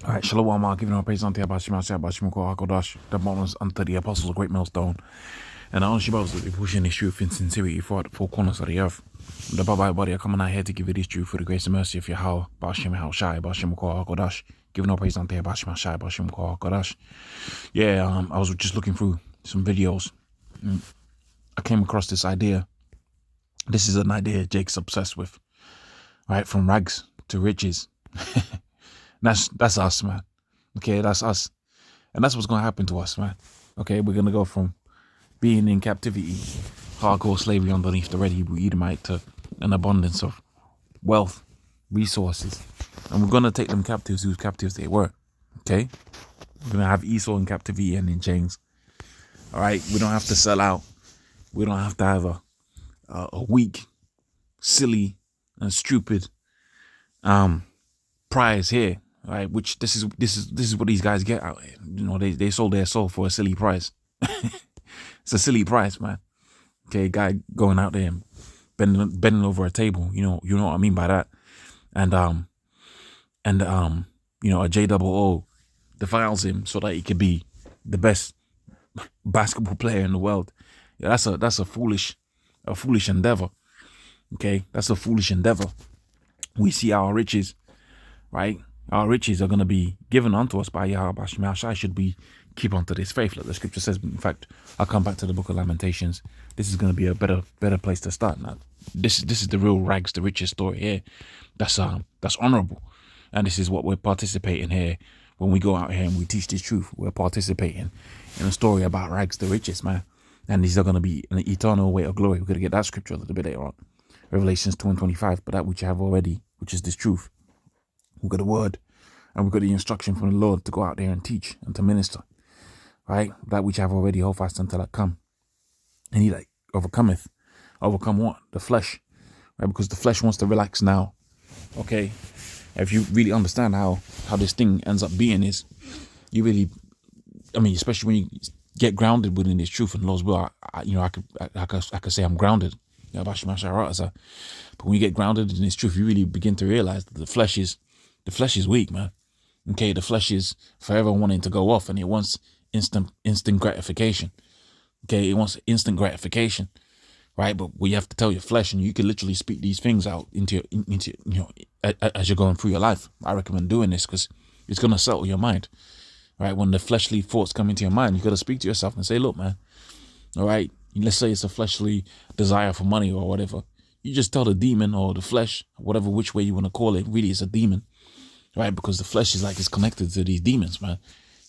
All right, Shalom, giving all praise unto Yahweh Shema, Yahweh Shema, HaKodash, the bonus unto the apostles, a great millstone, and the honor Shabbat that be pushing this truth in sincerity for the four corners of the earth. The Baba body are coming out here to give you this truth for the grace and mercy of Yahweh, Bashim Shai, Bashim HaKodash, giving all praise unto Yahweh Shema, Shai, Bashim HaKodash. Yeah, I was just looking through some videos. I came across this idea. This is an idea Jake's obsessed with, right? From rags to riches. That's us, man. Okay, that's us. And that's what's going to happen to us, man. Okay, we're going to go from being in captivity, hardcore slavery underneath the Red Hebrew Edomite, to an abundance of wealth, resources. And we're going to take them captives whose captives they were. Okay? We're going to have Esau in captivity and in chains. All right? We don't have to sell out. We don't have to have a weak, silly, and stupid prize here. Right? Which this is what these guys get out here. You know, they sold their soul for a silly price. It's a silly price, man. Okay, guy going out there and bending over a table. You know what I mean by that. And you know, a JOO defiles him so that he could be the best basketball player in the world. Yeah, that's a foolish endeavor. Okay, that's a foolish endeavor. We see our riches, right? Our riches are going to be given unto us by Yahweh Shema Shai should we keep onto this faith. Like the scripture says, in fact, I'll come back to the book of Lamentations. This is going to be a better place to start now. This is the real rags to riches story here. That's honorable. And this is what we're participating here. When we go out here and we teach this truth, we're participating in a story about rags to riches, man. And these are going to be an eternal weight of glory. We're going to get that scripture a little bit later on. Revelations 2:25, but that which you have already, which is this truth. We've got the word and we've got the instruction from the Lord to go out there and teach and to minister, right? That which I have already hold fast until I come. And he that overcometh. Overcome what? The flesh, right? Because the flesh wants to relax now, okay? If you really understand how this thing ends up being is, you really, I mean, especially when you get grounded within this truth and Lord's will, I could say I'm grounded. But when you get grounded in this truth, you really begin to realize that the flesh is weak, man. Okay, the flesh is forever wanting to go off, and it wants instant gratification. Okay, it wants instant gratification, right? But we have to tell your flesh, and you can literally speak these things out into as you're going through your life. I recommend doing this because it's gonna settle your mind, right? When the fleshly thoughts come into your mind, you got to speak to yourself and say, "Look, man, all right. Let's say it's a fleshly desire for money or whatever. You just tell the demon or the flesh, whatever which way you want to call it, really it's a demon, right? Because the flesh is like it's connected to these demons, man.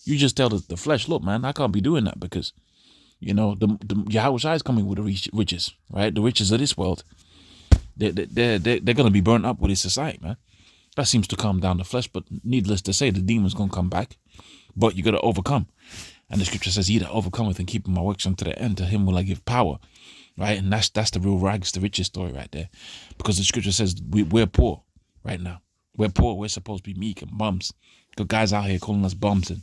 You just tell the flesh, look, man, I can't be doing that because, you know, the Yahweh Shai is coming with the riches, right? The riches of this world, they're gonna be burnt up with this society, man. That seems to calm down the flesh, but needless to say, the demon's gonna come back, but you gotta overcome. And the scripture says, he that overcometh and keepeth my works unto the end, to him will I give power, right? And that's the real rags to riches story right there. Because the scripture says we're poor right now. We're poor. We're supposed to be meek and bums. Got guys out here calling us bums and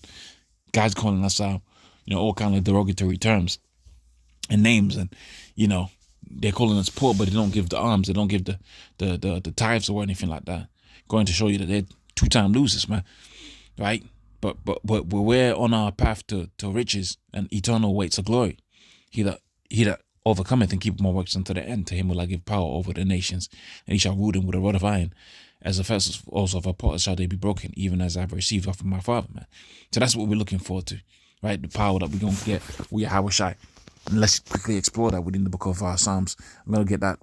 guys calling us out, you know, all kind of derogatory terms and names. And, you know, they're calling us poor, but they don't give the alms. They don't give the tithes or anything like that. Going to show you that they're two-time losers, man, right? But we're on our path to riches and eternal weights of glory. He that overcometh and keepeth my works unto the end, to him will I give power over the nations, and he shall rule them with a rod of iron. As the vessels also of a potter shall they be broken, even as I've received off of my Father, man. So that's what we're looking forward to, right? The power that we're going to get with Yahweh Shai. And let's quickly explore that within the book of Psalms. I'm going to get that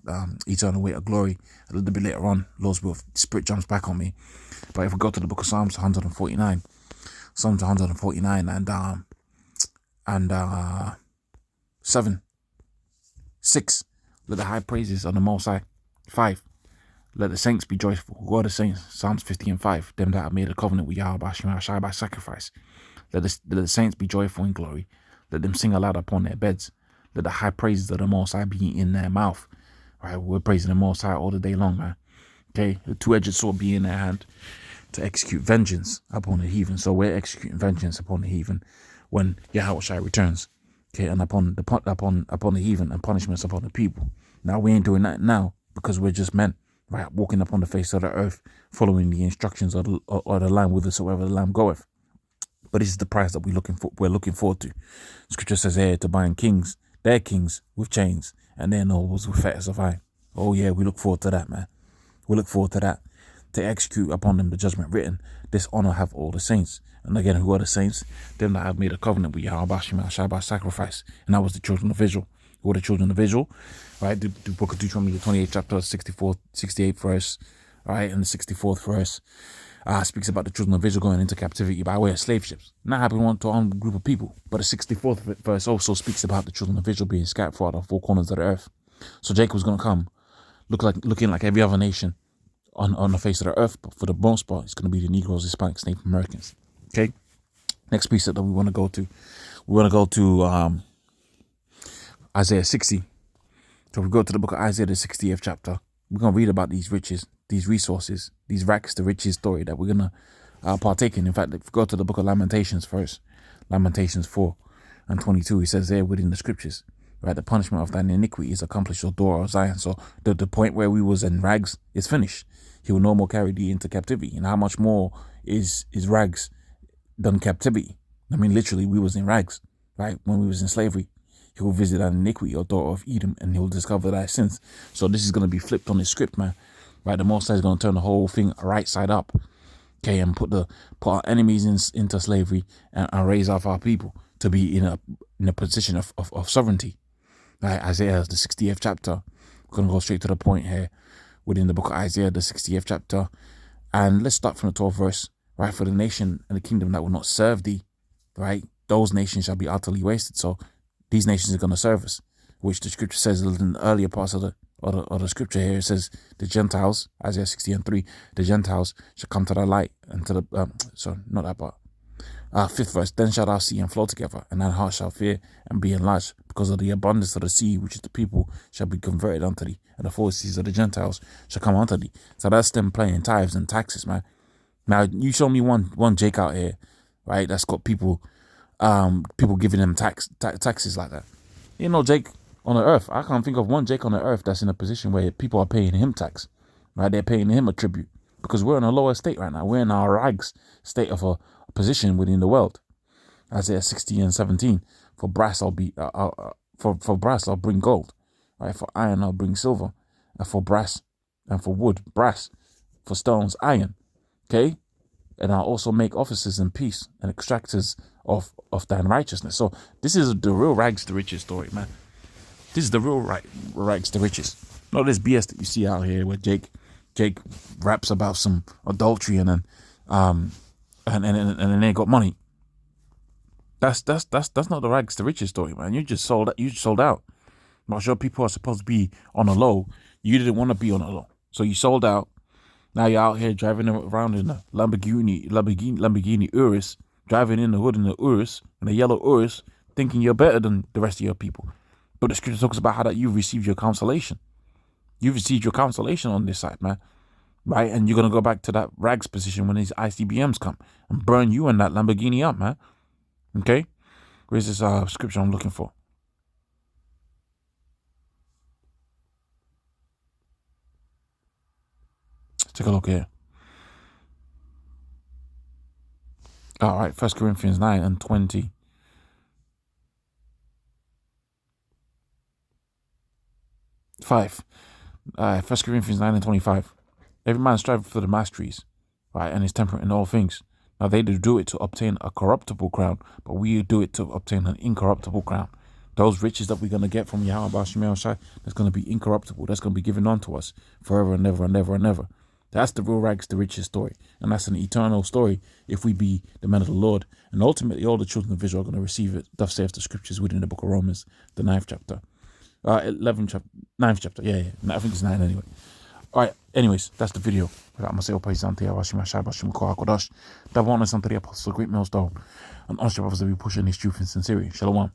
eternal weight of glory a little bit later on. Lord's will, Spirit jumps back on me. But if we go to the book of Psalms 149, Psalms 149 and 7, 6. Let the high praises of the Most High. 5. Let the saints be joyful. Who are the saints? Psalms 50 and 5. Them that have made a covenant with Yahweh Shai by sacrifice. Let the saints be joyful in glory. Let them sing aloud upon their beds. Let the high praises of the Most High be in their mouth. Right, we're praising the Most High all the day long, man. Okay, the two-edged sword be in their hand to execute vengeance upon the heathen. So we're executing vengeance upon the heathen when Yahweh Shai returns. Okay, and upon the heathen and punishments upon the people. Now we ain't doing that now because we're just men, right? Walking upon the face of the earth following the instructions of the Lamb whithersoever the Lamb goeth. But this is the price that we're looking forward to. Scripture says here to bind kings, their kings with chains, and their nobles with fetters of iron. Oh yeah, we look forward to that, man. We look forward to that. To execute upon them the judgment written, this honor have all the saints. And again, who are the saints? Them that have made a covenant with Yahweh Shema by sacrifice. And that was the children of Israel. Who are the children of Israel? Right, the book of Deuteronomy, the 28th chapter, 68th verse, right, and the 64th verse speaks about the children of Israel going into captivity by way of slave ships. Not happening to one group of people, but the 64th verse also speaks about the children of Israel being scattered throughout the four corners of the earth. So Jacob's going to come, looking like every other nation on the face of the earth, but for the most part, it's going to be the Negroes, Hispanics, Native Americans. Okay, next piece that we want to go to, Isaiah 60. So we go to the book of Isaiah, the 60th chapter. We're going to read about these riches, these resources, these rags to riches story that we're going to partake in. In fact, if we go to the book of Lamentations first, Lamentations 4:22, it says there within the scriptures, right, the punishment of thine iniquity is accomplished, O door of Zion. So the point where we was in rags is finished. He will no more carry thee into captivity. And how much more is rags than captivity? I mean, literally, we was in rags, right? When we was in slavery. He will visit thine iniquity, O daughter of Edom, and he will discover thy sins. So this is going to be flipped on his script, man. Right? The Most High is going to turn the whole thing right side up. Okay, and put our enemies into slavery and raise up our people to be in a position of sovereignty. Right? Isaiah, the 60th chapter. We're going to go straight to the point here within the book of Isaiah, the 60th chapter. And let's start from the 12th verse. Right? For the nation and the kingdom that will not serve thee, right? Those nations shall be utterly wasted. So these nations are going to serve us, which the scripture says in the earlier parts of the scripture here. It says the Gentiles, Isaiah 60:3, the Gentiles shall come to thy light and to the, sorry, not that part. 5th verse, then shalt thou see and flow together, and thine heart shall fear and be enlarged, because of the abundance of the sea, which is the people, shall be converted unto thee, and the full seas of the Gentiles shall come unto thee. So that's them paying tithes and taxes, man. Now, you show me one Jake out here, right, that's got people giving them taxes like that. You know, Jake on the earth, I can't think of one Jake on the earth that's in a position where people are paying him tax, right? They're paying him a tribute, because we're in a lower state right now. We're in our rags state of a position within the world. Isaiah 60:17, for brass I'll be for brass I'll bring gold, right? For iron I'll bring silver, and for brass and for wood brass, for stones iron. Okay, and I'll also make officers in peace and extractors of thine righteousness. So this is the real rags to riches story, man. This is the real rags to riches. Not this BS that you see out here where Jake raps about some adultery and then they got money. That's not the rags to riches story, man. You just sold out. I'm sure people are supposed to be on a low. You didn't want to be on a low, so you sold out. Now you're out here driving around in a Lamborghini Urus, driving in the hood in the Urus, in the yellow Urus, thinking you're better than the rest of your people. But the scripture talks about how that you've received your consolation. You've received your consolation on this side, man. Right? And you're going to go back to that rags position when these ICBMs come and burn you and that Lamborghini up, man. Okay? Where's this scripture I'm looking for? Take a look here. All right, 1 Corinthians 9:20. Five. 1 Corinthians 9:25. Every man strive for the masteries, right, and is temperate in all things. Now they do it to obtain a corruptible crown, but we do it to obtain an incorruptible crown. Those riches that we're going to get from Yahweh Bashim Shai, that's going to be incorruptible. That's going to be given unto us forever and ever and ever and ever. That's the real rags to riches story. And that's an eternal story if we be the men of the Lord. And ultimately, all the children of Israel are going to receive it. Thus saith the scriptures within the book of Romans, the 9th chapter. 9th chapter. Yeah. I think it's 9 anyway. All right. Anyways, that's the video. I'm going to say, the great millstone. And honest brothers that we push in this truth and sincerity. Shalom.